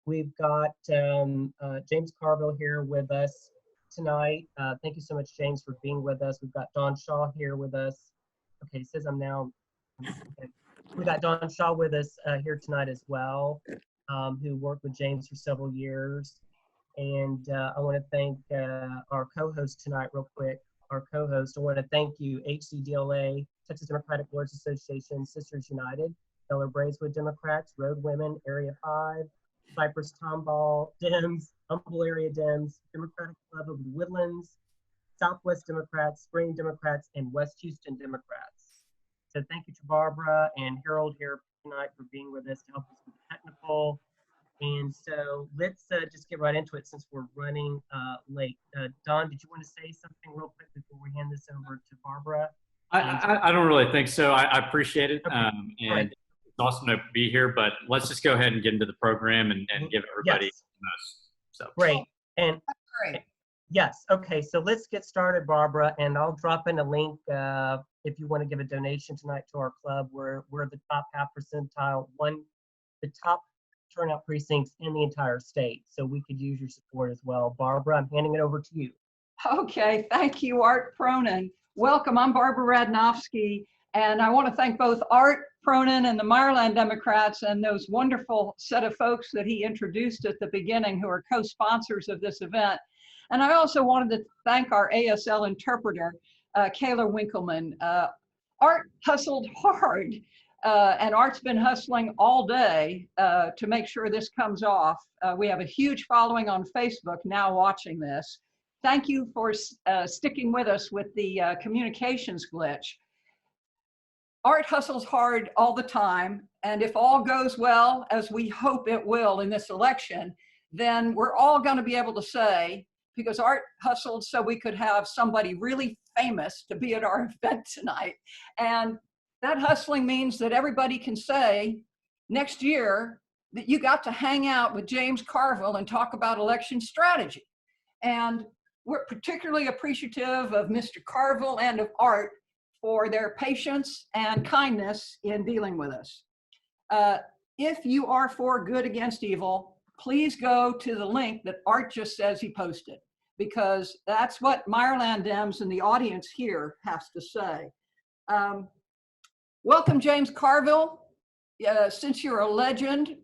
We've got James Carville here with us tonight. Thank you so much, James, for being with us. We've got Don Shaw here with us. Okay, it says I'm now. Okay. We got Don Shaw with us here tonight as well, who worked with James for several years. And I want to thank our co-host tonight real quick. Our co-host, I want to thank you, HCDLA, Texas Democratic Lawyers Association, Sisters United, Bellaire Braeswood Democrats, ROADwomen, Area 5, Cypress Tomball Dems, Humble Area Dems, Democratic Club of the Woodlands, Southwest Democrats, Spring Democrats, and West Houston Democrats. So thank you to Barbara and Harold here tonight for being with us to help us with the technical. And so let's just get right into it since we're running late. Don, did you want to say something real quick before we hand this over to Barbara? I don't really think so. I appreciate it. Okay. And Right. it's awesome to be here, but let's just go ahead and get into the program and give everybody Yes. most. So. Great. And Great. yes, okay, so let's get started, Barbara, and I'll drop in a link if you want to give a donation tonight to our club. We're the top half percentile, the top turnout precincts in the entire state, so we could use your support as well. Barbara, I'm handing it over to you. Okay, thank you, Art Pronin. Welcome, I'm Barbara Radnofsky, and I want to thank both Art Pronin and the Meyerland Democrats and those wonderful set of folks that he introduced at the beginning who are co-sponsors of this event. And I also wanted to thank our ASL interpreter, Kayla Winkleman. Art hustled hard, and Art's been hustling all day to make sure this comes off. We have a huge following on Facebook now watching this. Thank you for sticking with us with the communications glitch. Art hustles hard all the time, and if all goes well, as we hope it will in this election, then we're all going to be able to say, because Art hustled so we could have somebody really famous to be at our event tonight. And that hustling means that everybody can say next year that you got to hang out with James Carville and talk about election strategy. And we're particularly appreciative of Mr. Carville and of Art for their patience and kindness in dealing with us. If you are for good against evil, please go to the link that Art just says he posted, because that's what Meyerland Dems and the audience here has to say. Welcome, James Carville. Since you're a legend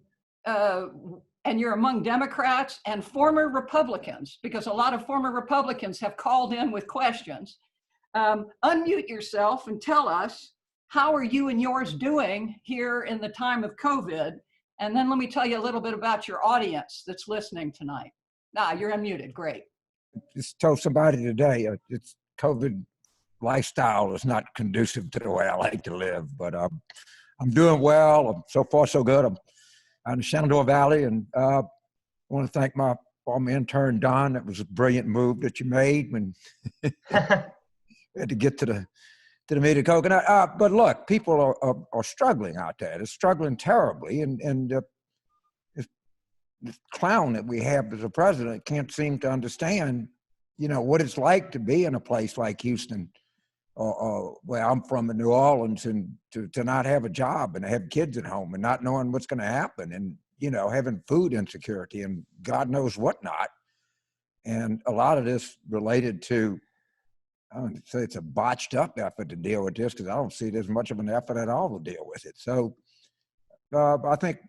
and you're among Democrats and former Republicans, because a lot of former Republicans have called in with questions, unmute yourself and tell us, how are you and yours doing here in the time of COVID? And then let me tell you a little bit about your audience that's listening tonight. You're unmuted, great. Just told somebody today, it's COVID lifestyle is not conducive to the way I like to live, but I'm doing well. So far, so good. I'm in the Shenandoah Valley, and I want to thank my former intern, Don. That was a brilliant move that you made when we had to get to the meat of coconut. But look, people are struggling out there. They're struggling terribly, and this clown that we have as a president can't seem to understand, what it's like to be in a place like Houston, or where I'm from in New Orleans, and to not have a job and to have kids at home and not knowing what's going to happen, and having food insecurity and God knows what not. And a lot of this related to, I don't say it's a botched up effort to deal with this, because I don't see there's much of an effort at all to deal with it. So I think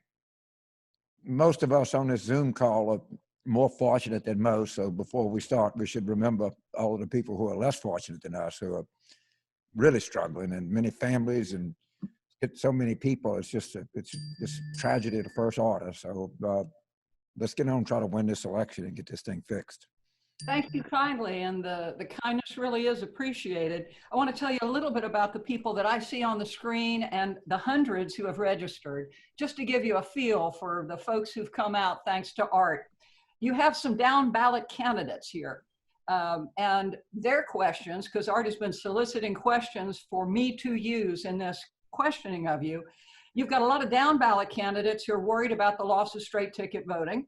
most of us on this Zoom call are more fortunate than most. So before we start, we should remember all of the people who are less fortunate than us, who are really struggling, and many families, and so many people. It's just tragedy of the first order. So let's get on and try to win this election and get this thing fixed. Thank you kindly, and the kindness really is appreciated. I want to tell you a little bit about the people that I see on the screen and the hundreds who have registered, just to give you a feel for the folks who've come out thanks to Art. You have some down ballot candidates here, and their questions, because Art has been soliciting questions for me to use in this questioning of you. You've got a lot of down ballot candidates who are worried about the loss of straight ticket voting.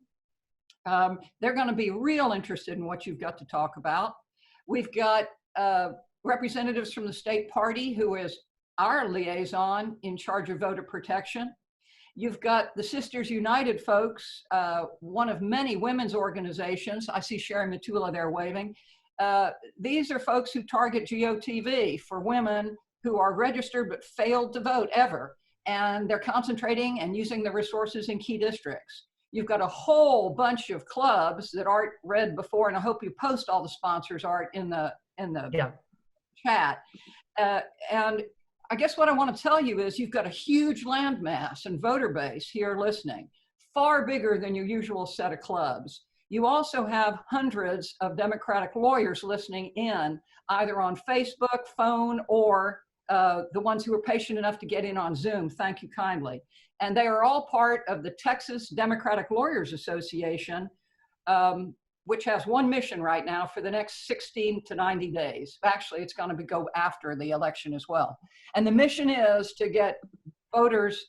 They're going to be real interested in what you've got to talk about. We've got representatives from the state party, who is our liaison in charge of voter protection. You've got the Sisters United folks, one of many women's organizations. I see Sherry Matula there waving. These are folks who target GOTV for women who are registered but failed to vote ever. And they're concentrating and using the resources in key districts. You've got a whole bunch of clubs that Art read before, and I hope you post all the sponsors, Art, in the chat. And I guess what I want to tell you is you've got a huge landmass and voter base here listening, far bigger than your usual set of clubs. You also have hundreds of Democratic lawyers listening in, either on Facebook, phone, or the ones who were patient enough to get in on Zoom. Thank you kindly. And they are all part of the Texas Democratic Lawyers Association, which has one mission right now for the next 16 to 90 days. Actually, it's going to go after the election as well. And the mission is to get voters,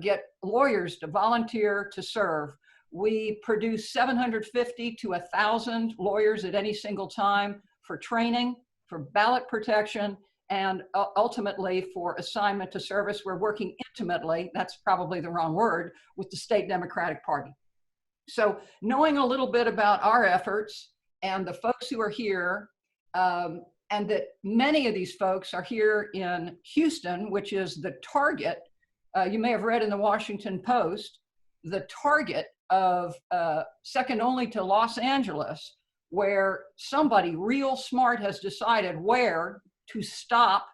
get lawyers to volunteer to serve. We produce 750 to 1,000 lawyers at any single time for training, for ballot protection, and ultimately for assignment to service. We're working intimately, that's probably the wrong word, with the state Democratic Party. So knowing a little bit about our efforts and the folks who are here, and that many of these folks are here in Houston, which is the target, you may have read in the Washington Post, the target of second only to Los Angeles, where somebody real smart has decided where to stop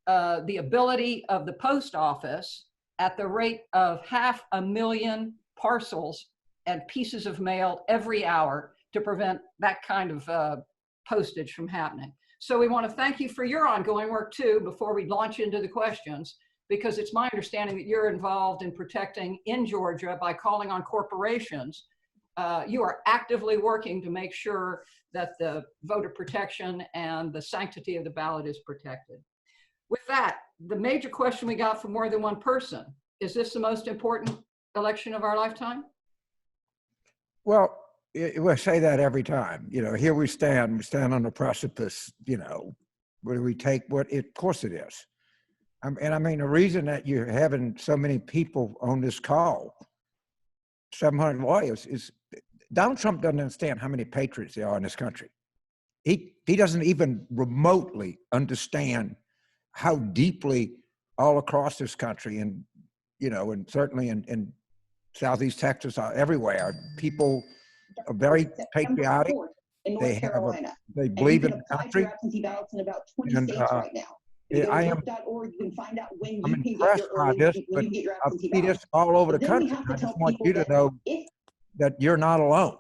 the ability of the post office at the rate of 500,000 parcels and pieces of mail every hour to prevent that kind of postage from happening. So we want to thank you for your ongoing work too, before we launch into the questions, because it's my understanding that you're involved in protecting in Georgia by calling on corporations. You are actively working to make sure that the voter protection and the sanctity of the ballot is protected. With that, the major question we got from more than one person, is this the most important election of our lifetime? Well, we say that every time. You know, here we stand on the precipice, you know, where do we take what, of course it is. And I mean, the reason that you're having so many people on this call, 700 lawyers, is Donald Trump doesn't understand how many patriots there are in this country. He doesn't even remotely understand how deeply all across this country, and, you know, and certainly in Southeast Texas, everywhere, people are very patriotic. They believe in the country. Absentee ballots in about 20 states right now. I'm impressed by this, but I see this all over the country. I just want you to know that you're not alone.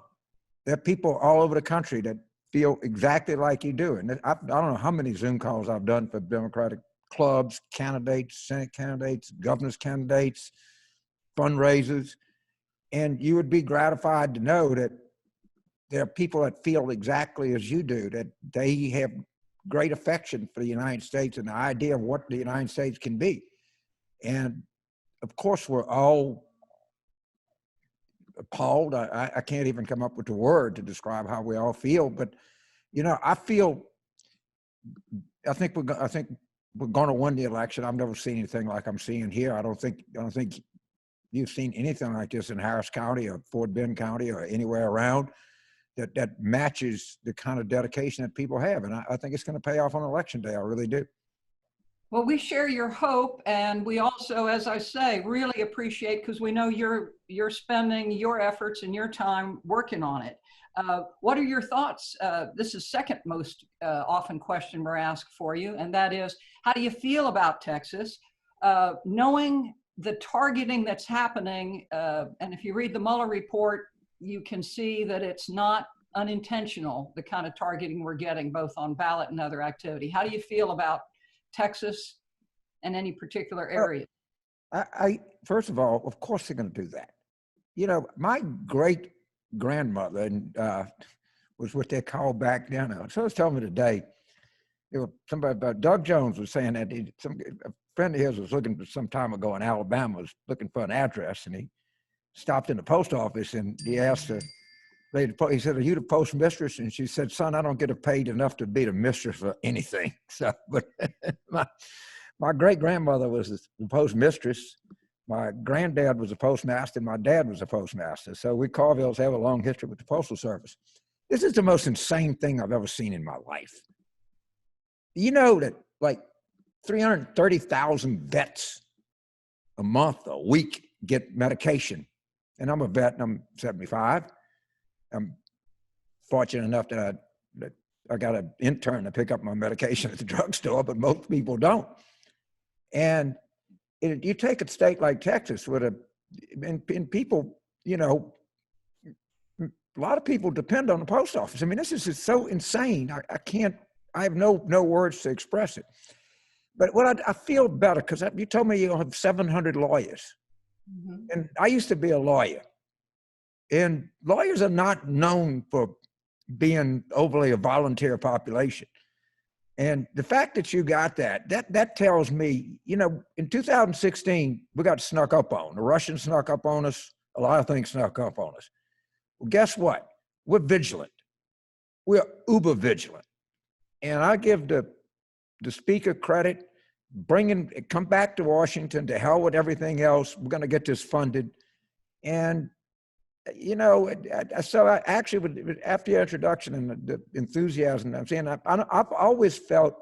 There are people all over the country that feel exactly like you do. And I don't know how many Zoom calls I've done for Democratic clubs, candidates, Senate candidates, governor's candidates, fundraisers. And you would be gratified to know that there are people that feel exactly as you do, that they have great affection for the United States and the idea of what the United States can be. And of course, we're all appalled. I can't even come up with the word to describe how we all feel, but, you know, I think we're going to win the election. I've never seen anything like I'm seeing here. I don't think you've seen anything like this in Harris County or Fort Bend County or anywhere around that matches the kind of dedication that people have. And I think it's going to pay off on election day. I really do. Well, we share your hope, and we also, as I say, really appreciate, because we know you're spending your efforts and your time working on it. What are your thoughts? This is second most often question we're asked for you, and that is, how do you feel about Texas? Knowing the targeting that's happening, and if you read the Mueller report, you can see that it's not unintentional, the kind of targeting we're getting both on ballot and other activity. How do you feel about Texas and any particular area? First of all, of course they're going to do that. You know, my great grandmother was what they called back then. So I was telling me today, somebody about Doug Jones was saying that a friend of his was looking for some time ago in Alabama, was looking for an address, and he stopped in the post office and he asked her, he said, "Are you the postmistress?" And she said, "Son, I don't get paid enough to be the mistress for anything." So, but my great grandmother was the postmistress, my granddad was a postmaster and my dad was a postmaster. So we Carvilles have a long history with the Postal Service. This is the most insane thing I've ever seen in my life. You know that like 330,000 vets a month, a week get medication. And I'm a vet and I'm 75. I'm fortunate enough that I got an intern to pick up my medication at the drugstore, but most people don't. And you take a state like Texas with and people, you know, a lot of people depend on the post office. I mean, this is just so insane. I have no words to express it. But what I feel better, because you told me you have 700 lawyers. Mm-hmm. And I used to be a lawyer. And lawyers are not known for being overly a volunteer population. And the fact that you got that tells me, you know, in 2016, we got snuck up on. The Russians snuck up on us. A lot of things snuck up on us. Well, guess what? We're vigilant. We're uber vigilant. And I give the speaker credit, come back to Washington, to hell with everything else. We're going to get this funded. And, you know, so I actually, after your introduction and the enthusiasm I'm saying, I've always felt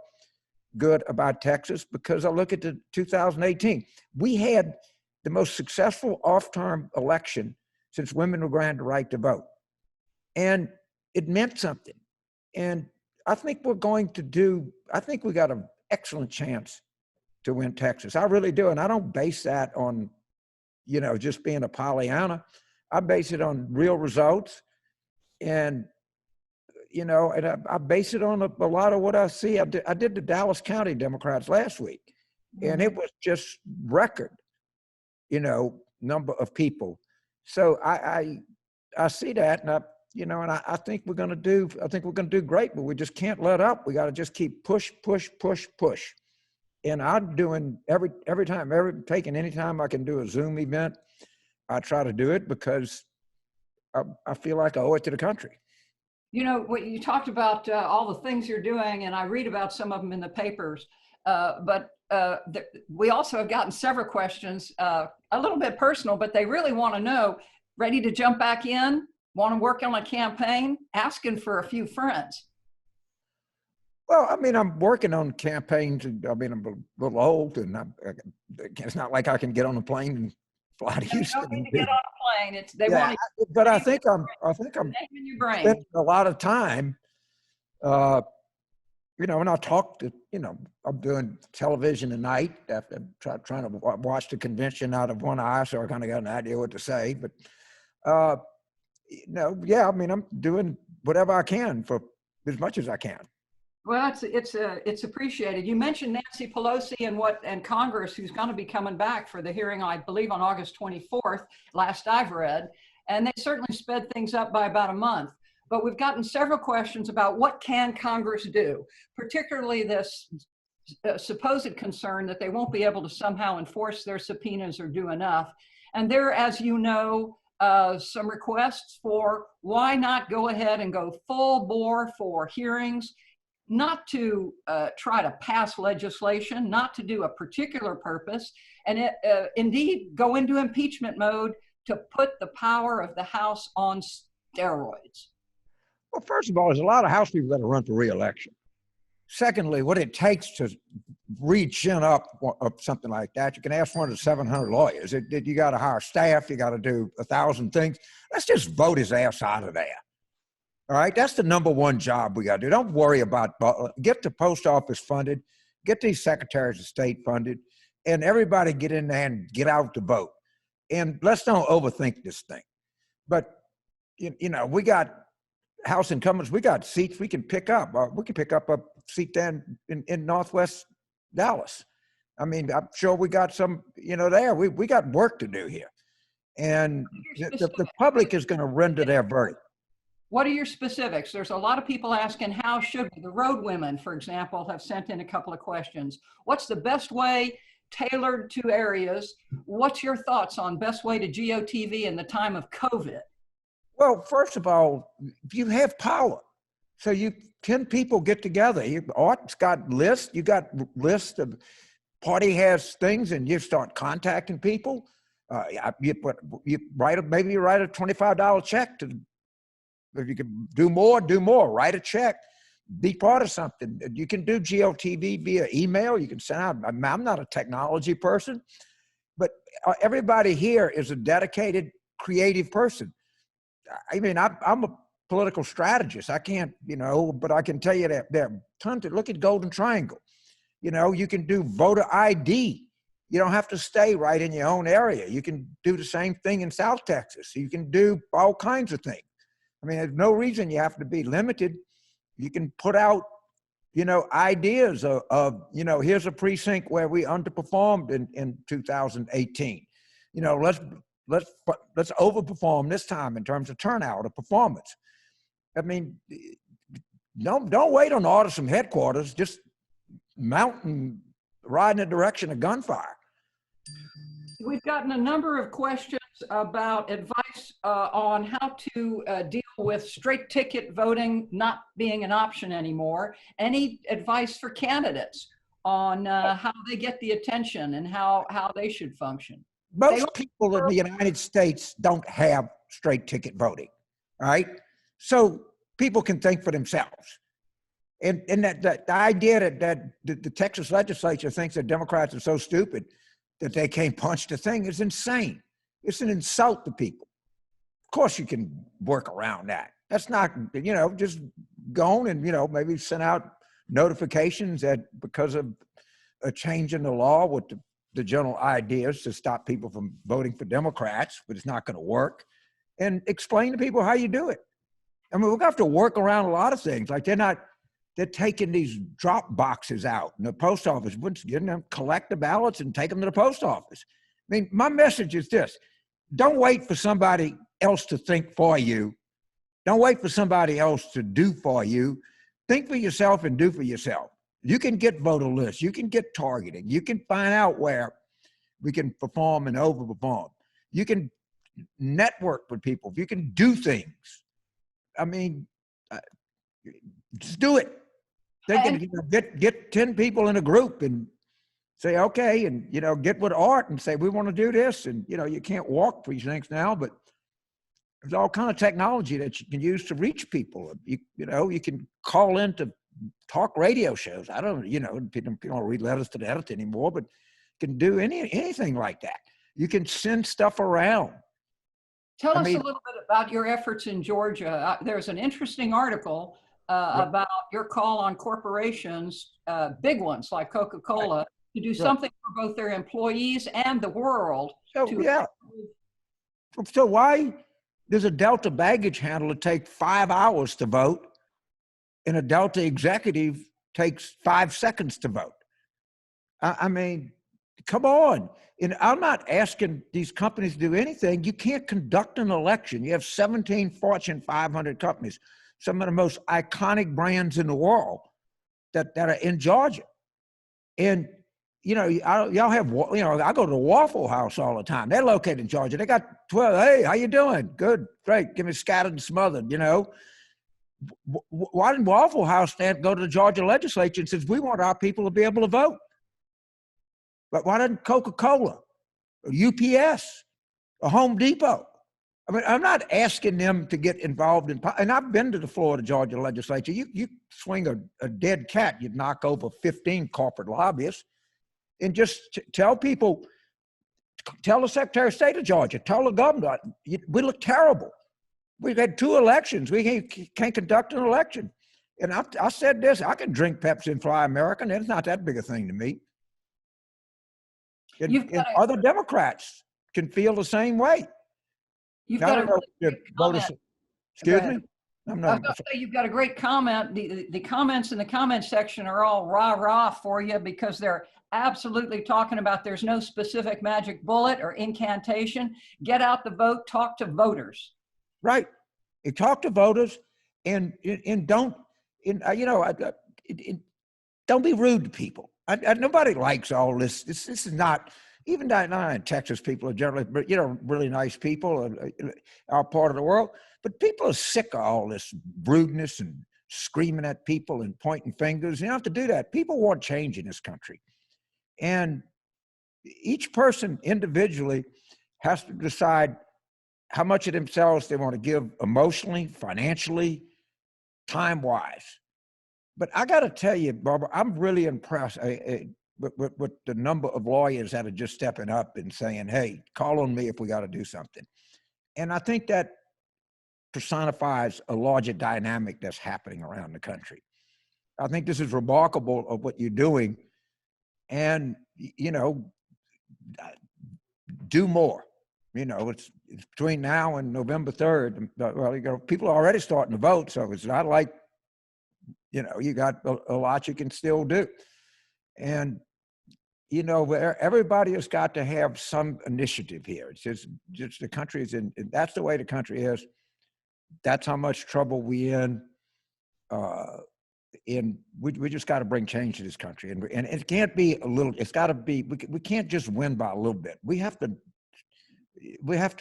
good about Texas because I look at the 2018. We had the most successful off-term election since women were granted the right to vote. And it meant something. And I think we got an excellent chance to win Texas. I really do. And I don't base that on, you know, just being a Pollyanna. I base it on real results. And, you know, and I base it on a lot of what I see. I did the Dallas County Democrats last week, and it was just record, you know, number of people. So I see that, and I think we're going to do great, but we just can't let up. We got to just keep push. And I'm doing taking any time I can do a Zoom event, I try to do it because I feel like I owe it to the country. You know, what you talked about, all the things you're doing, and I read about some of them in the papers, but we also have gotten several questions, a little bit personal, but they really want to know, ready to jump back in, want to work on a campaign, asking for a few friends. Well, I mean, I'm working on campaigns. I mean, I'm a little old, and it's not like I can get on a plane and fly to Houston. You don't need to get on a plane. Want to. But I think I'm spending a lot of time. You know, and I talk to, you know, I'm doing television at night after trying to watch the convention out of one eye, so I kind of got an idea what to say. But no, yeah, I mean, I'm doing whatever I can for as much as I can. Well, it's appreciated. You mentioned Nancy Pelosi and Congress, who's going to be coming back for the hearing, I believe, on August 24th, last I've read, and they certainly sped things up by about a month. But we've gotten several questions about what can Congress do, particularly this supposed concern that they won't be able to somehow enforce their subpoenas or do enough. And there, as you know, some requests for why not go ahead and go full bore for hearings, not to try to pass legislation, not to do a particular purpose, and indeed go into impeachment mode to put the power of the House on steroids. Well, first of all, there's a lot of House people that are run for re-election. Secondly, what it takes to read chin up something like that, you can ask one of the 700 lawyers. You got to hire staff, you got to do 1,000 things. Let's just vote his ass out of there. All right, that's the number one job we got to do. Don't worry about, get the post office funded, get these secretaries of state funded, and everybody get in there and get out to vote. And let's don't overthink this thing. But, you know, we got House incumbents, we got seats we can pick up. We can pick up a seat down in Northwest Dallas. I mean, I'm sure we got some, you know, there. We got work to do here. And the public is going to render their verdict. What are your specifics? There's a lot of people asking, how should we? The ROADwomen, for example, have sent in a couple of questions. What's the best way tailored to areas? What's your thoughts on best way to GOTV in the time of COVID? Well, first of all, you have power. So 10 people get together. Art's got lists. You got lists of party has things, and you start contacting people. You write maybe you write a $25 check to. If you can do more, do more. Write a check. Be part of something. You can do GOTV via email. You can send out. I'm not a technology person, but everybody here is a dedicated, creative person. I mean, I'm a political strategist. I can't, but I can tell you that there are tons of, look at Golden Triangle. You can do voter ID. You don't have to stay right in your own area. You can do the same thing in South Texas. You can do all kinds of things. I mean, there's no reason you have to be limited. You can put out, ideas of here's a precinct where we underperformed in 2018. Let's overperform this time in terms of turnout or performance. I mean, don't wait on orders from headquarters. Just mount and ride in the direction of gunfire. We've gotten a number of questions about advice on how to deal with straight ticket voting not being an option anymore. Any advice for candidates on how they get the attention and how they should function? Most people in the United States don't have straight ticket voting, all right? So people can think for themselves. And that the idea that the Texas legislature thinks that Democrats are so stupid that they can't punch the thing is insane. It's an insult to people. Of course you can work around that. That's not, just go on and, maybe send out notifications that because of a change in the law with the general ideas to stop people from voting for Democrats, but it's not going to work, and explain to people how you do it. I mean, we're going to have to work around a lot of things. Like they're taking these drop boxes out in the post office, getting them collect the ballots and take them to the post office. I mean, my message is this: don't wait for somebody else to think for you. Don't wait for somebody else to do for you. Think for yourself and do for yourself. You can get voter lists. You can get targeting. You can find out where we can perform and overperform. You can network with people. You can do things. I mean, just do it. They can get 10 people in a group and say, okay, and get with Art and say, we want to do this. And you can't walk precincts now, but there's all kind of technology that you can use to reach people. You can call into talk radio shows. I don't, people don't read letters to the editor anymore, but you can do anything like that. You can send stuff around. Tell us a little bit about your efforts in Georgia. There's an interesting article about your call on corporations, big ones like Coca-Cola, to do something for both their employees and the world. So why does a Delta baggage handler take 5 hours to vote and a Delta executive takes 5 seconds to vote? I mean, come on. And I'm not asking these companies to do anything. You can't conduct an election. You have 17 Fortune 500 companies, some of the most iconic brands in the world that are in Georgia. And, y'all have, I go to the Waffle House all the time. They're located in Georgia. They got 12, hey, how you doing? Good, great. Give me scattered and smothered, Why didn't Waffle House go to the Georgia legislature and says, we want our people to be able to vote? But why didn't Coca-Cola, or UPS, or Home Depot? I mean, I'm not asking them to get involved in, and I've been to the floor of the Georgia legislature. You swing a dead cat, you'd knock over 15 corporate lobbyists. And just tell people, tell the Secretary of State of Georgia, tell the governor, we look terrible. We've had 2 elections. We can't conduct an election. And I said this, I can drink Pepsi and fly American. It's not that big a thing to me. And other Democrats can feel the same way. You've got a really voters, excuse me? I was going to say, you've got a great comment. The comments in the comment section are all rah-rah for you because they're absolutely talking about there's no specific magic bullet or incantation. Get out the vote, talk to voters. Right. You talk to voters and don't, don't be rude to people. Nobody likes all this. This is not, even not in Texas, people are generally, really nice people, are part of the world. But people are sick of all this rudeness and screaming at people and pointing fingers. You don't have to do that. People want change in this country. And each person individually has to decide how much of themselves they want to give emotionally, financially, time-wise. But I got to tell you, Barbara, I'm really impressed with the number of lawyers that are just stepping up and saying, hey, call on me if we got to do something. And I think that personifies a larger dynamic that's happening around the country. I think this is remarkable of what you're doing, and, you know, do more. You know, it's between now and November 3rd. Well, you know, people are already starting to vote, so it's not like, you know, you got a lot you can still do. And, you know, everybody has got to have some initiative here. It's just the country is in, that's the way the country is. That's how much trouble we in. And we just got to bring change to this country. And it can't be a little, it's got to be, we can't just win by a little bit. We have to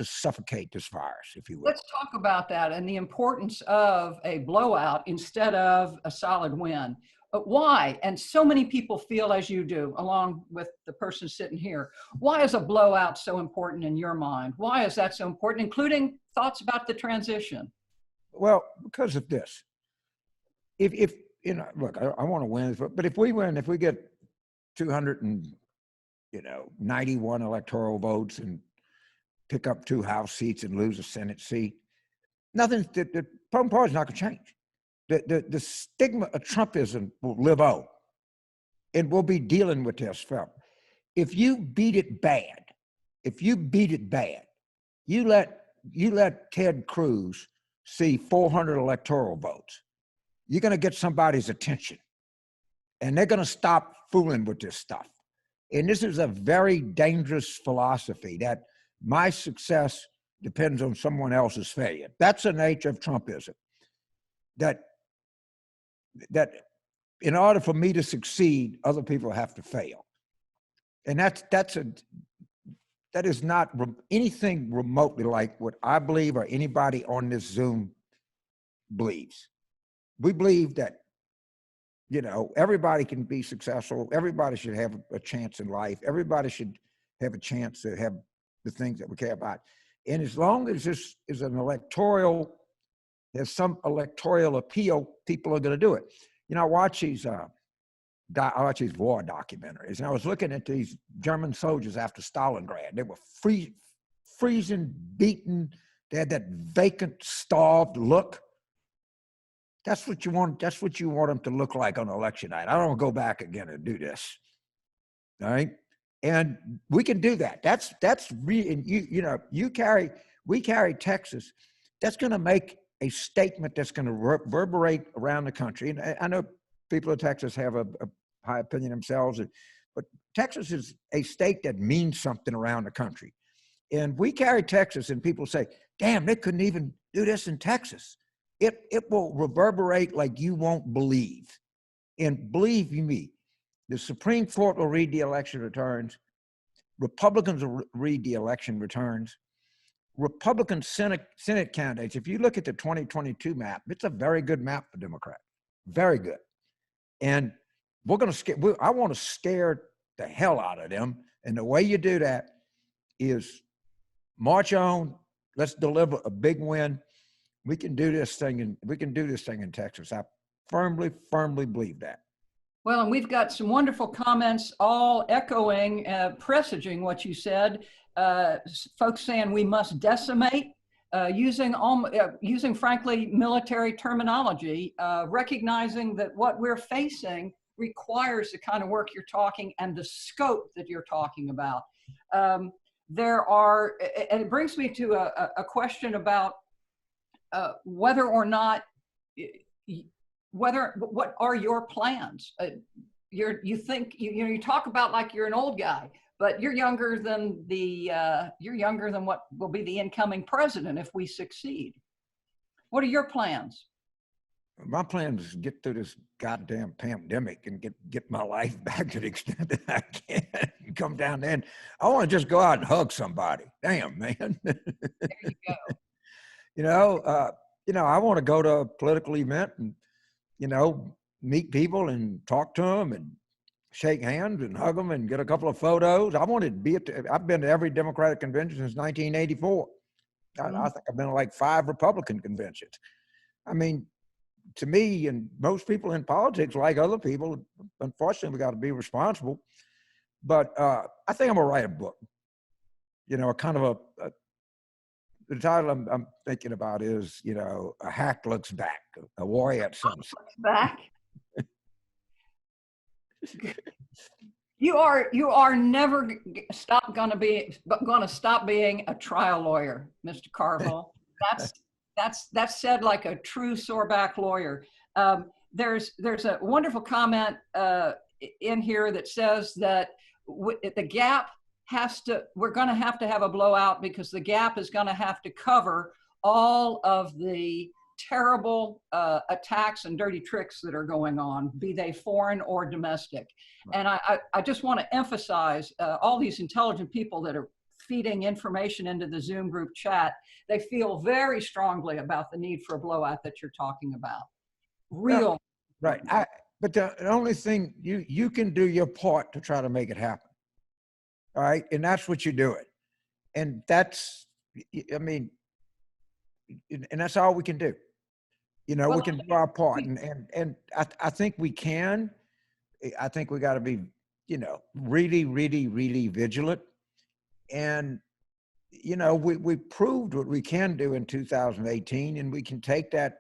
suffocate this virus, if you will. Let's talk about that and the importance of a blowout instead of a solid win. But why? And so many people feel as you do, along with the person sitting here. Why is a blowout so important in your mind? Why is that so important, including thoughts about the transition? Well, because of this. If you know, look, I want to win, but if we win, if we get 291 electoral votes and pick up 2 House seats and lose a Senate seat, nothing. The Republican Party is not going to change. The stigma of Trumpism will live on, and we'll be dealing with this film. If you beat it bad, you let Ted Cruz see 400 electoral votes, you're going to get somebody's attention, and they're going to stop fooling with this stuff. And this is a very dangerous philosophy that my success depends on someone else's failure. That's the nature of Trumpism. That in order for me to succeed, other people have to fail. And that is not anything remotely like what I believe or anybody on this Zoom believes. We believe that, you know, everybody can be successful. Everybody should have a chance in life. Everybody should have a chance to have the things that we care about. And as long as this is an electoral, there's some electoral appeal, people are going to do it. You know, I watch these war documentaries, and I was looking at these German soldiers after Stalingrad. They were freezing, beaten. They had that vacant, starved look. That's what you want. That's what you want them to look like on election night. I don't want to go back again and do this. All right. And we can do that. That's really, we carry Texas. That's going to make a statement that's going to reverberate around the country. And I know people in Texas have a high opinion themselves, but Texas is a state that means something around the country. And we carry Texas, and people say, damn, they couldn't even do this in Texas. It will reverberate like you won't believe. And believe you me, the Supreme Court will read the election returns. Republicans will read the election returns. Republican Senate candidates, if you look at the 2022 map, it's a very good map for Democrats. Very good. And we're going to scare, I want to scare the hell out of them. And the way you do that is march on. Let's deliver a big win. We can do this thing in Texas. I firmly believe that. Well, and we've got some wonderful comments, all echoing, presaging what you said. Folks saying we must decimate, using frankly military terminology, recognizing that what we're facing requires the kind of work you're talking and the scope that you're talking about. There are, and it brings me to a question about whether or not, what are your plans? You talk about like you're an old guy, but you're younger than what will be the incoming president if we succeed. What are your plans? My plan is to get through this goddamn pandemic and get my life back to the extent that I can. Come down there, and I want to just go out and hug somebody. Damn, man. There you go. I want to go to a political event and, meet people and talk to them and shake hands and hug them and get a couple of photos. I wanted to be I've been to every Democratic convention since 1984. I think I've been to like 5 Republican conventions. I mean, to me, and most people in politics, like other people, unfortunately, we got to be responsible. But I think I'm gonna write a book. You know, a kind of the title I'm thinking about is, you know, A Hack Looks Back, a warrior at sunset. Back. You are never gonna stop being a trial lawyer, Mr. Carville. That's said like a true soreback lawyer. There's a wonderful comment in here that says that the gap we're going to have a blowout because the gap is going to have to cover all of the terrible attacks and dirty tricks that are going on, be they foreign or domestic. And I just want to emphasize all these intelligent people that are feeding information into the Zoom group chat, they feel very strongly about the need for a blowout that you're talking about. Real. Right. But the only thing, you can do your part to try to make it happen. All right. And that's what you're doing. And that's, I mean, and that's all we can do. You know, Well, we can do our part. And I think we can. I think we got to be, you know, really, really, really vigilant. And, you know, we proved what we can do in 2018, and we can take that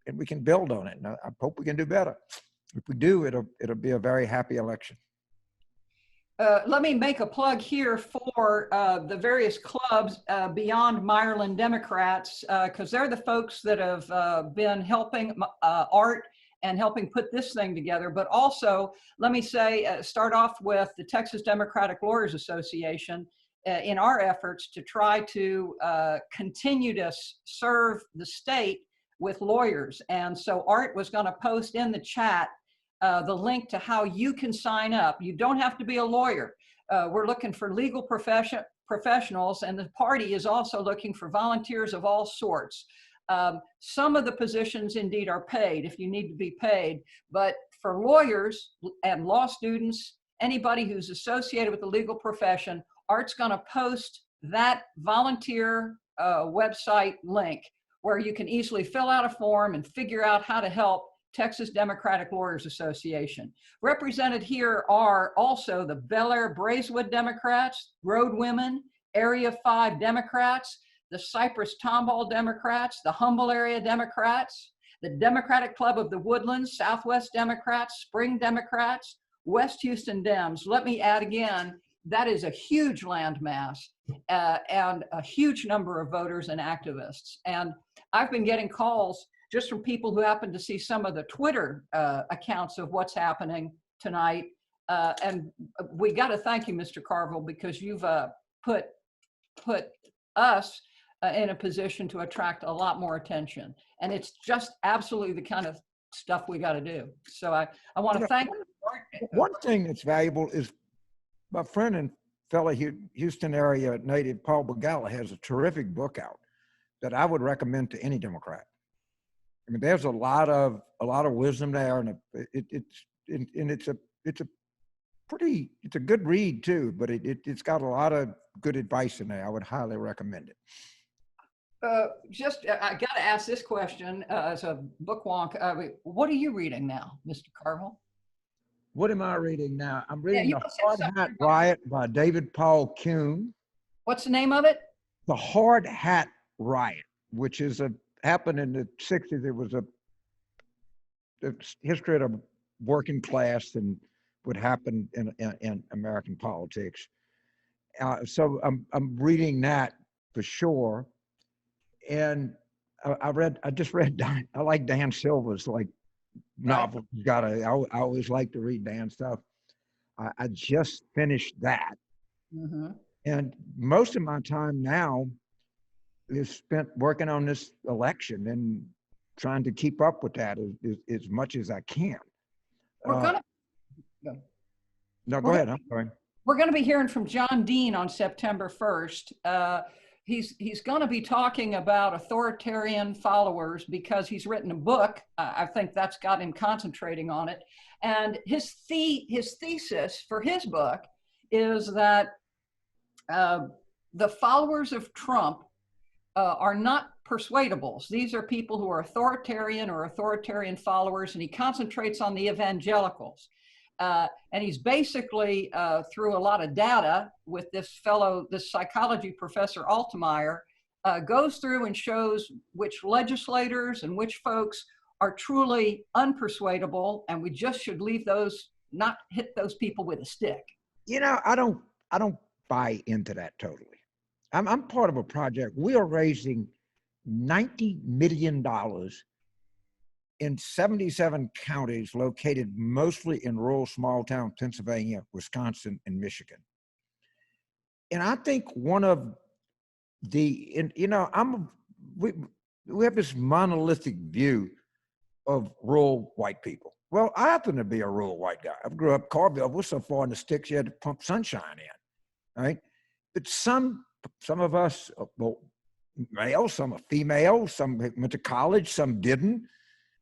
and we can build on it. And I hope we can do better. If we do, it'll be a very happy election. Let me make a plug here for the various clubs beyond Meyerland Democrats, because they're the folks that have been helping Art and helping put this thing together. But also, let me say, start off with the Texas Democratic Lawyers Association in our efforts to try to continue to serve the state with lawyers. And so Art was going to post in the chat the link to how you can sign up. You don't have to be a lawyer. We're looking for legal professionals, and the party is also looking for volunteers of all sorts. Some of the positions indeed are paid if you need to be paid, but for lawyers and law students, anybody who's associated with the legal profession, Art's going to post that volunteer website link where you can easily fill out a form and figure out how to help Texas Democratic Lawyers Association. Represented here are also the Bellaire Braeswood Democrats, ROADwomen, Area 5 Democrats, the Cypress Tomball Democrats, the Humble Area Democrats, the Democratic Club of the Woodlands, Southwest Democrats, Spring Democrats, West Houston Dems. Let me add again, that is a huge landmass and a huge number of voters and activists. And I've been getting calls just from people who happen to see some of the Twitter accounts of what's happening tonight. And we got to thank you, Mr. Carville, because you've put us in a position to attract a lot more attention. And it's just absolutely the kind of stuff we got to do. So I want to thank you. One thing that's valuable is my friend and fellow Houston area native Paul Begala has a terrific book out that I would recommend to any Democrat. I mean, there's a lot of wisdom there, and it's a good read too. But it's got a lot of good advice in there. I would highly recommend it. I got to ask this question as a book wonk. What are you reading now, Mr. Carville? What am I reading now? I'm reading The Hard Hat Riot by David Paul Kuhn. What's the name of it? The Hard Hat Riot, which is happened in the 60s. It was a history of the working class and what happened in American politics. So I'm reading that for sure. And I just read, I like Dan Silva's novel. I always like to read Dan's stuff. I just finished that. Mm-hmm. And most of my time now is spent working on this election and trying to keep up with that as much as I can. Go ahead. I'm sorry. We're going to be hearing from John Dean on September 1st. he's going to be talking about authoritarian followers because he's written a book. I think that's got him concentrating on it. And his thesis for his book is that the followers of Trump are not persuadables. These are people who are authoritarian or authoritarian followers, and he concentrates on the evangelicals. And he's basically, through a lot of data with this psychology professor Altmaier, goes through and shows which legislators and which folks are truly unpersuadable, and we just should leave those, not hit those people with a stick. You know, I don't buy into that totally. I'm part of a project. We are raising $90 million in 77 counties located mostly in rural small town Pennsylvania, Wisconsin, and Michigan. And I think one of the, we have this monolithic view of rural white people. Well, I happen to be a rural white guy. I grew up Carville. We're so far in the sticks you had to pump sunshine in, right? But some of us, well, male, some are female, some went to college, some didn't.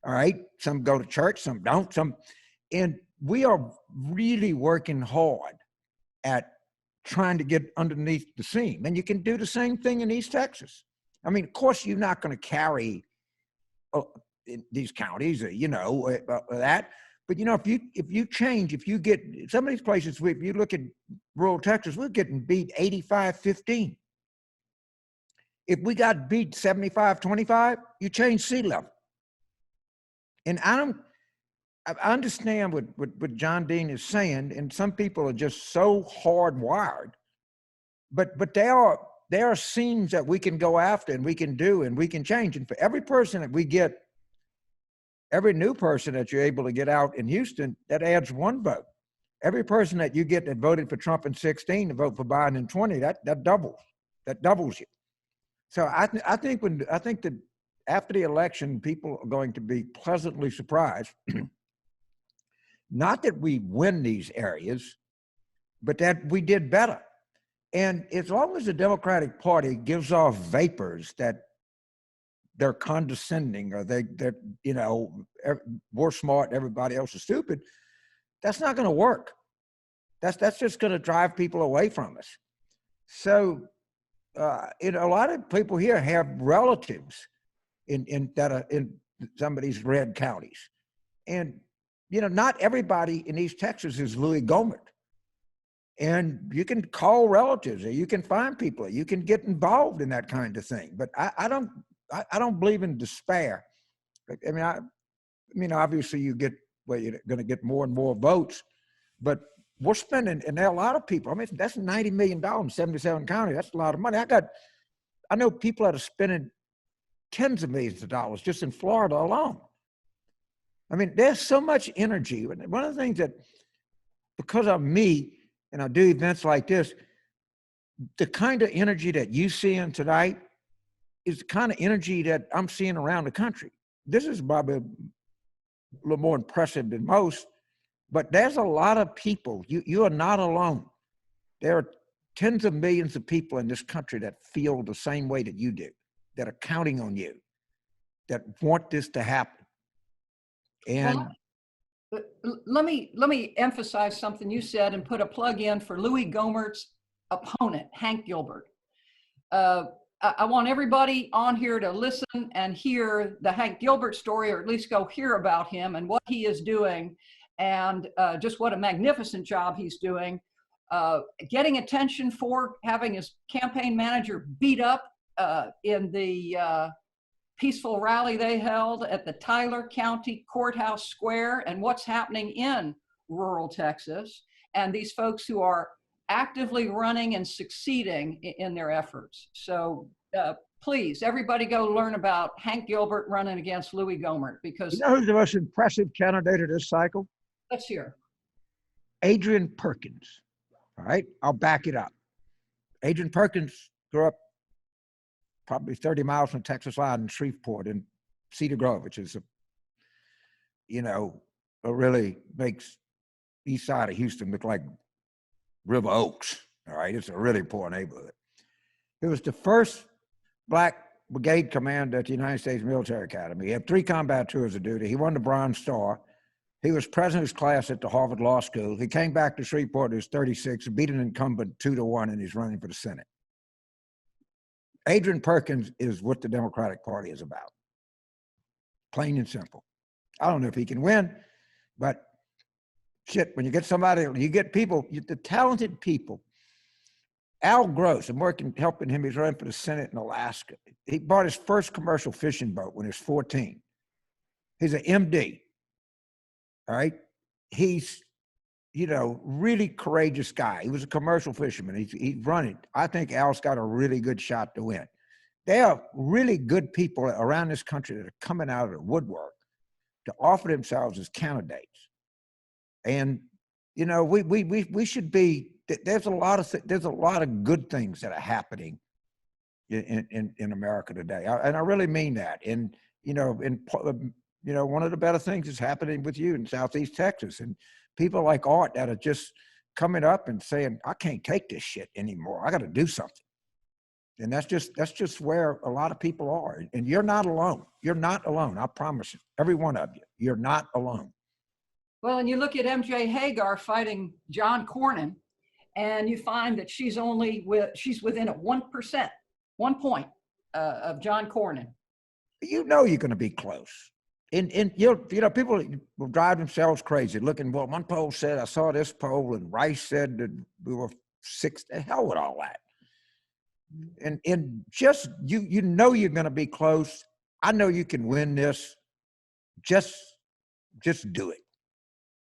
All right, some go to church, some don't. And we are really working hard at trying to get underneath the seam. And you can do the same thing in East Texas. I mean, of course, you're not going to carry in these counties, that. But if you get some of these places, if you look at rural Texas, we're getting beat 85-15. If we got beat 75-25, you change sea level. And I understand what John Dean is saying, and some people are just so hardwired, but there are seams that we can go after and we can do and we can change. And for every person that we get, every new person that you're able to get out in Houston, that adds one vote. Every person that you get that voted for Trump in 16 to vote for Biden in 20, that doubles you. So I think that after the election, people are going to be pleasantly surprised. Not that we win these areas, but that we did better. And as long as the Democratic Party gives off vapors that they're condescending or they're we're smart, everybody else is stupid, that's not going to work. That's just going to drive people away from us. So, a lot of people here have relatives that are in some of these red counties, and not everybody in East Texas is Louis Gohmert. And you can call relatives, or you can find people, you can get involved in that kind of thing. But I don't believe in despair. I mean, obviously you're going to get more and more votes, but we're spending, and there are a lot of people. I mean, that's $90 million in 77 counties. That's a lot of money. I know people that are spending tens of millions of dollars just in Florida alone. I mean, there's so much energy. One of the things that, because of me, and I do events like this, the kind of energy that you see in tonight is the kind of energy that I'm seeing around the country. This is probably a little more impressive than most, but there's a lot of people. You are not alone. There are tens of millions of people in this country that feel the same way that you do, that are counting on you, that want this to happen. And let me emphasize something you said and put a plug in for Louis Gohmert's opponent, Hank Gilbert. I want everybody on here to listen and hear the Hank Gilbert story, or at least go hear about him and what he is doing, and just what a magnificent job he's doing. Getting attention for having his campaign manager beat up in the peaceful rally they held at the Tyler County Courthouse Square, and what's happening in rural Texas, and these folks who are actively running and succeeding in their efforts. So please, everybody go learn about Hank Gilbert running against Louis Gohmert, because— You know who's the most impressive candidate of this cycle? Let's hear. Adrian Perkins. All right, I'll back it up. Adrian Perkins grew up probably 30 miles from Texas line in Shreveport in Cedar Grove, which is really makes east side of Houston look like River Oaks. All right, it's a really poor neighborhood. He was the first black brigade commander at the United States Military Academy. He had 3 combat tours of duty. He won the Bronze Star. He was president of his class at the Harvard Law School. He came back to Shreveport. He was 36, beat an incumbent 2-1, and he's running for the Senate. Adrian Perkins is what the Democratic Party is about. Plain and simple. I don't know if he can win, but shit, when you get somebody, you get people, the talented people. Al Gross, I'm helping him. He's running for the Senate in Alaska. He bought his first commercial fishing boat when he was 14. He's an MD. All right. He's, really courageous guy. He was a commercial fisherman. He's running. I think Al's got a really good shot to win. There are really good people around this country that are coming out of the woodwork to offer themselves as candidates. And, we should be, there's a lot of good things that are happening in America today. And I really mean that. And, one of the better things is happening with you in Southeast Texas, and people like Art that are just coming up and saying, I can't take this shit anymore. I got to do something. And that's just where a lot of people are. And you're not alone. You're not alone. I promise you, every one of you, you're not alone. Well, and you look at MJ Hagar fighting John Cornyn, and you find that she's within 1%, 1 point of John Cornyn. You're going to be close. And people will drive themselves crazy looking, well, one poll said, I saw this poll, and Rice said that we were 6. The hell with all that. And just, you're going to be close. I know you can win this. Just do it.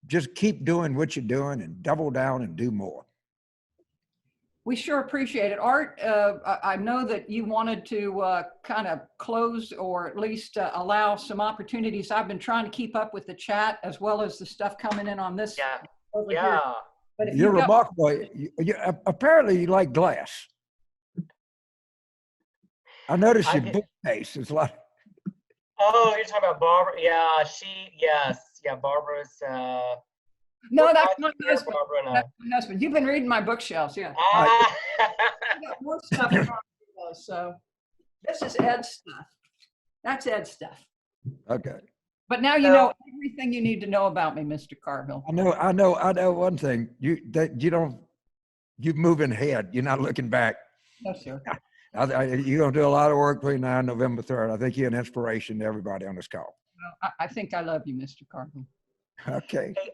Just keep doing what you're doing and double down and do more. We sure appreciate it. Art, I know that you wanted to kind of close or at least allow some opportunities. I've been trying to keep up with the chat as well as the stuff coming in on this. Over here. But You're remarkable. Apparently you like glass. I noticed your bookcase is like. Oh, you're talking about Barbara? Yeah, Barbara's. No, that's my husband. That's my husband. You've been reading my bookshelves, yeah. I got more stuff in front of us, so this is Ed's stuff. That's Ed's stuff. Okay. But now you know everything you need to know about me, Mr. Carville. I know one thing. You moving ahead. You're not looking back. No, sir. You're going to do a lot of work between now and November 3rd. I think you're an inspiration to everybody on this call. Well, I think I love you, Mr. Carville. Okay. Hey,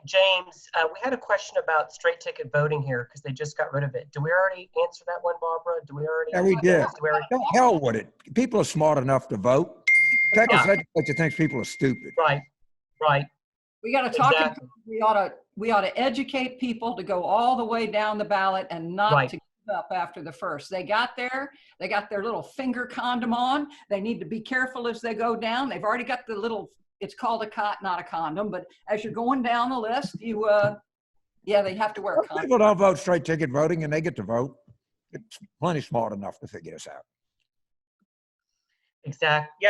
James, we had a question about straight ticket voting here because they just got rid of it. Do we already answer that one, Barbara? Do we already? Yeah, we did. The hell with it. People are smart enough to vote. Texas legislature thinks people are stupid. Right. We got to talk. Exactly. We ought to educate people to go all the way down the ballot and not to give up after the first. They got their little finger condom on. They need to be careful as they go down. They've already got the little. It's called a cot, not a condom. But as you're going down the list, they have to wear a condom. People don't vote straight ticket voting, and they get to vote. It's plenty smart enough to figure this out. Exactly.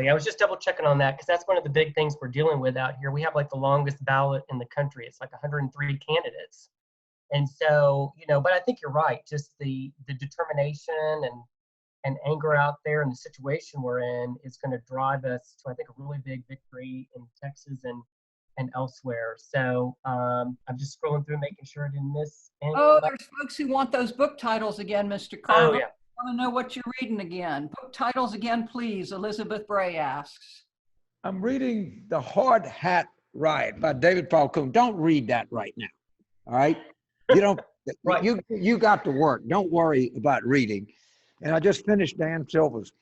I was just double checking on that because that's one of the big things we're dealing with out here. We have like the longest ballot in the country. It's like 103 candidates. And so, but I think you're right. Just the determination and anger out there in the situation we're in is going to drive us to, I think, a really big victory in Texas and elsewhere. So I'm just scrolling through, making sure I didn't miss anything. Oh, there's folks who want those book titles again, Mr. Carville. Oh, yeah. I want to know what you're reading again. Book titles again, please. Elizabeth Bray asks. I'm reading The Hard Hat Riot by David Paul Kuhn. Don't read that right now. All right. You don't. Right. You got to work. Don't worry about reading. And I just finished Dan Silva's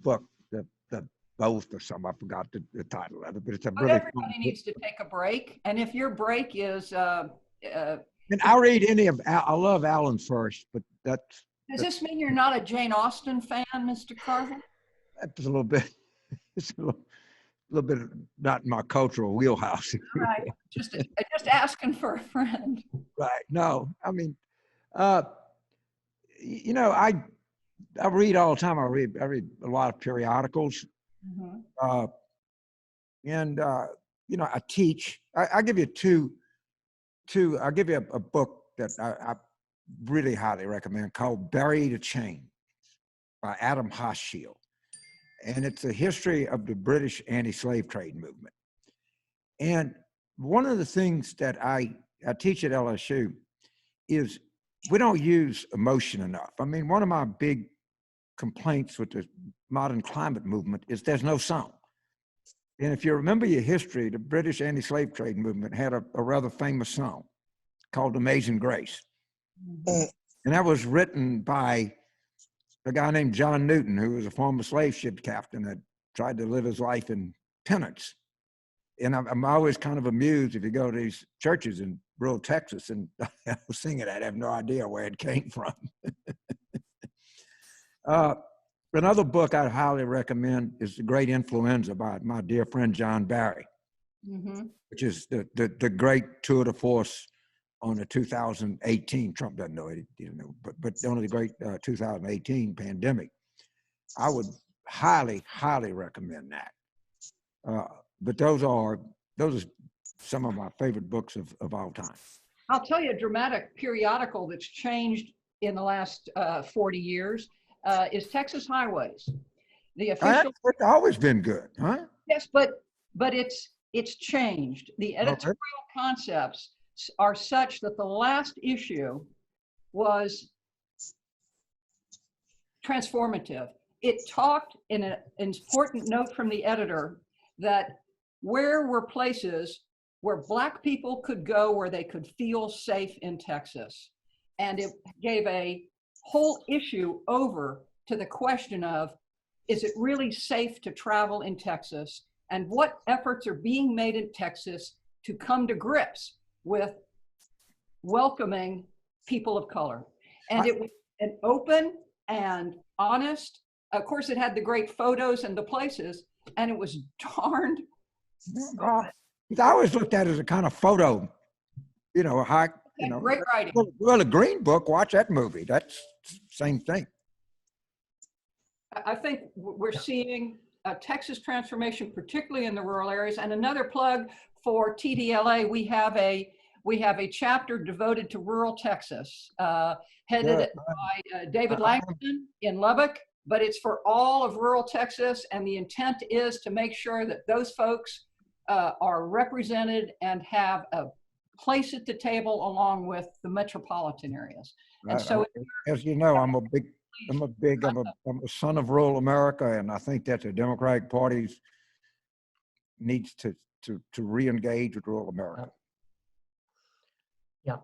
book, the Both or something. I forgot the title of it, but it's a really. Everybody needs to take a break, and if your break is. And I'll read any of. I love Alan first, but that's. Does this mean you're not a Jane Austen fan, Mr. Carville? That's a little bit. It's a little bit not in my cultural wheelhouse. Right. Just asking for a friend. Right. No, I mean, I read all the time. I read a lot of periodicals. Mm-hmm. I teach. I give you I'll give you a book that really highly recommend, called Bury the Chain by Adam Hochschild. And it's a history of the British anti-slave trade movement. And one of the things that I teach at LSU is we don't use emotion enough. I mean, one of my big complaints with the modern climate movement is there's no song. And if you remember your history, the British anti-slave trade movement had a rather famous song called Amazing Grace. And that was written by a guy named John Newton, who was a former slave ship captain that tried to live his life in penance. And I'm always kind of amused if you go to these churches in rural Texas and I was singing that, I have no idea where it came from. Another book I highly recommend is The Great Influenza by my dear friend John Barry, which is the great tour de force on the 2018, Trump doesn't know it, you know, but on the great 2018 pandemic. I would highly, highly recommend that. But those are some of my favorite books of all time. I'll tell you a dramatic periodical that's changed in the last 40 years is Texas Highways. The official. It's always been good, huh? Yes, but it's changed. The editorial concepts are such that the last issue was transformative. It talked in an important note from the editor that where were places where Black people could go where they could feel safe in Texas. And it gave a whole issue over to the question of, is it really safe to travel in Texas? And what efforts are being made in Texas to come to grips with welcoming people of color? And it was an open and honest, of course it had the great photos and the places, and it was darned. I always looked at it as a kind of photo, you know, high, you know. Great writing. Well, the Green Book, watch that movie. That's the same thing. I think we're seeing a Texas transformation, particularly in the rural areas. And another plug for TDLA, we have a chapter devoted to rural Texas, headed by David Langston in Lubbock, but it's for all of rural Texas. And the intent is to make sure that those folks are represented and have a place at the table along with the metropolitan areas. And so, as you know, I'm a son of rural America, and I think that the Democratic Party needs to re-engage with rural America. Yeah.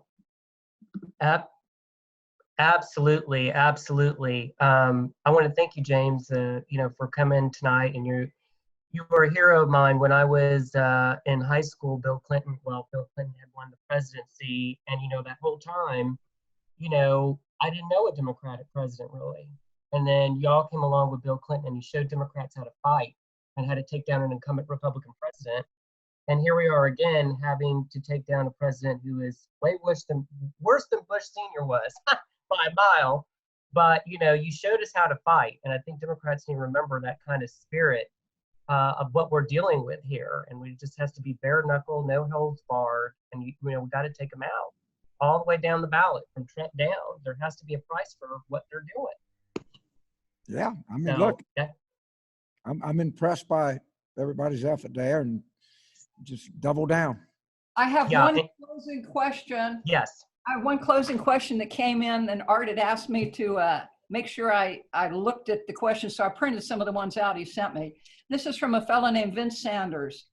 Absolutely, absolutely. I want to thank you, James, for coming tonight. And you were a hero of mine when I was in high school. Bill Clinton had won the presidency, and that whole time, I didn't know a Democratic president really. And then y'all came along with Bill Clinton, and you showed Democrats how to fight and how to take down an incumbent Republican president. And here we are again, having to take down a president who is way worse than Bush Sr. was by a mile. But you showed us how to fight, and I think Democrats need to remember that kind of spirit of what we're dealing with here. And we just has to be bare knuckle, no holds barred, and we got to take them out all the way down the ballot from Trump down. There has to be a price for what they're doing. Yeah, I mean, look, yeah. I'm impressed by everybody's effort there, and just double down. I have one closing question. Yes. I have one closing question that came in, and Art had asked me to make sure I looked at the questions, so I printed some of the ones out he sent me. This is from a fellow named Vince Sanders.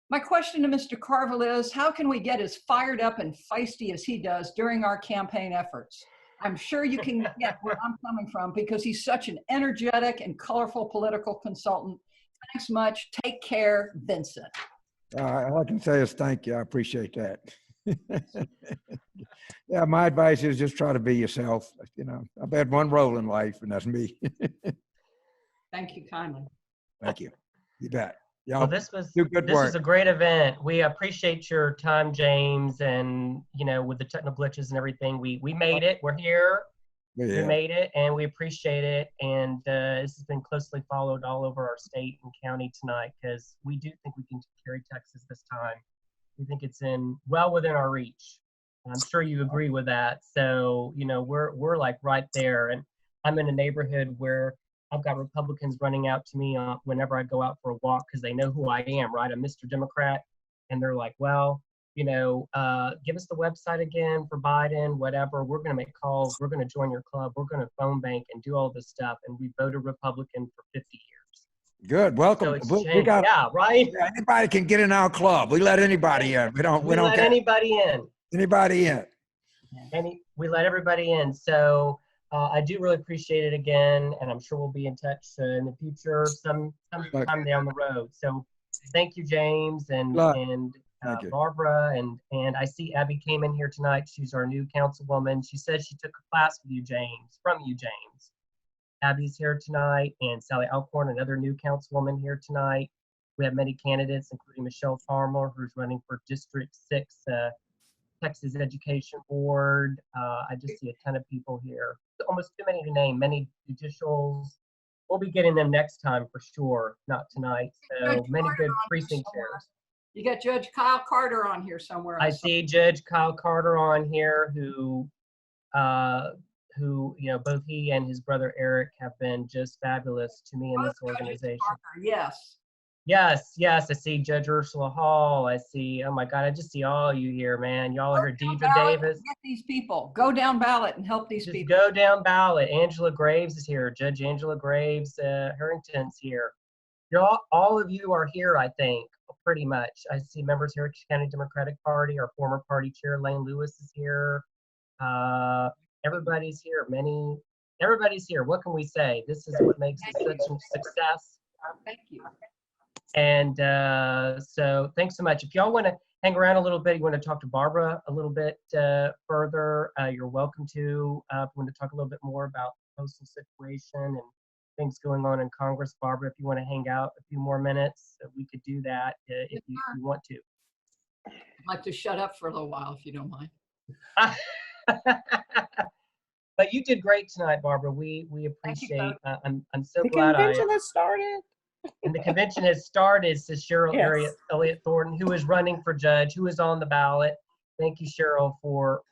My question to Mr. Carville is, how can we get as fired up and feisty as he does during our campaign efforts? I'm sure you can get where I'm coming from because he's such an energetic and colorful political consultant. Thanks much. Take care, Vincent. All I can say is thank you. I appreciate that. Yeah, my advice is just try to be yourself. I've had one role in life, and that's me. Thank you kindly. Thank you. You bet. Well, this was a great event. We appreciate your time, James, and with the technical glitches and everything, we made it. We're here. Yeah. We made it, and we appreciate it. And this has been closely followed all over our state and county tonight because we do think we can carry Texas this time. We think it's well within our reach. I'm sure you agree with that. So, you know, we're like right there. And I'm in a neighborhood where I've got Republicans running out to me whenever I go out for a walk because they know who I am, right? I'm Mr. Democrat. And they're like, well, you know, give us the website again for Biden, whatever. We're going to make calls. We're going to join your club. We're going to phone bank and do all this stuff. And we voted Republican for 50 years. Good. Welcome. So it's we changed. got, yeah, right? yeah, anybody can get in our club. We let anybody in. We don't let care. anybody in. Anybody in. We let everybody in. So I do really appreciate it again. And I'm sure we'll be in touch in the future sometime down the road. So thank you, James and Barbara. And I see Abby came in here tonight. She's our new councilwoman. She said she took a class with you, James, from you, James. Abby's here tonight, and Sally Alcorn, another new councilwoman, here tonight. We have many candidates, including Michelle Farmer, who's running for District 6, Texas Education Board. I just see a ton of people here. Almost too many to name, many judicials. We'll be getting them next time for sure, not tonight. So many good precinct chairs. You got Judge Kyle Carter on here somewhere. I see Judge Kyle Carter on here, who, you know, both he and his brother Eric have been just fabulous to me in this organization. Yes. Yes. I see Judge Ursula Hall. I see, oh my God, I just see all you here, man. Y'all are here. Deidre Davis. Get these people. Go down ballot and help these people. Go down ballot. Angela Graves is here. Judge Angela Graves Harrington's here. All of you are here, I think, pretty much. I see members here at County Democratic Party. Our former party chair, Lane Lewis, is here. Everybody's here. Everybody's here. What can we say? This is what makes it such a success. Thank you. And so thanks so much. If y'all want to hang around a little bit, you want to talk to Barbara a little bit further, you're welcome to. If you want to talk a little bit more about the postal situation and things going on in Congress, Barbara, if you want to hang out a few more minutes, we could do that if you want to. I'd like to shut up for a little while, if you don't mind. But you did great tonight, Barbara. We appreciate. I'm so the glad. The convention has started. And the convention has started, says Cheryl Elliott Thornton, who is running for judge, who is on the ballot. Thank you, Cheryl, for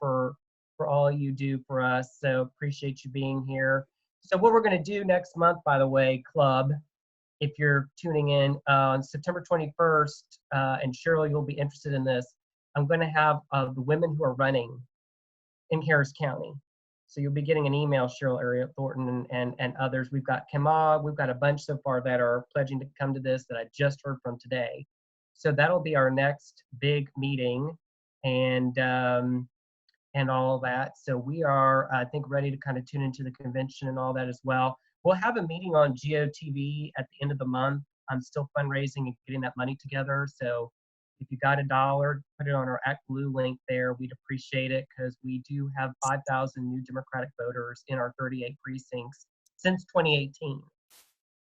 all you do for us. So appreciate you being here. So what we're going to do next month, by the way, Club, if you're tuning in, on September 21st, and Cheryl, you'll be interested in this, I'm going to have the women who are running in Harris County. So you'll be getting an email, Cheryl Elliott Thornton and others. We've got Kemah. We've got a bunch so far that are pledging to come to this that I just heard from today. So that'll be our next big meeting and all that. So we are, I think, ready to kind of tune into the convention and all that as well. We'll have a meeting on GOTV at the end of the month. I'm still fundraising and getting that money together. So if you got $1, put it on our Act Blue link there. We'd appreciate it because we do have 5,000 new Democratic voters in our 38 precincts since 2018.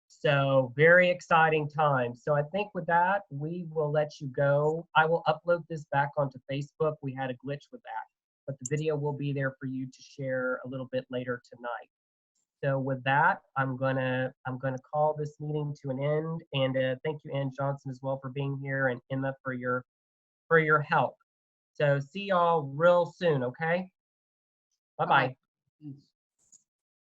So very exciting time. So I think with that, we will let you go. I will upload this back onto Facebook. We had a glitch with that, but the video will be there for you to share a little bit later tonight. So with that, I'm gonna call this meeting to an end, and thank you, Ann Johnson, as well for being here, and Emma for your help. So see y'all real soon, okay? Bye bye.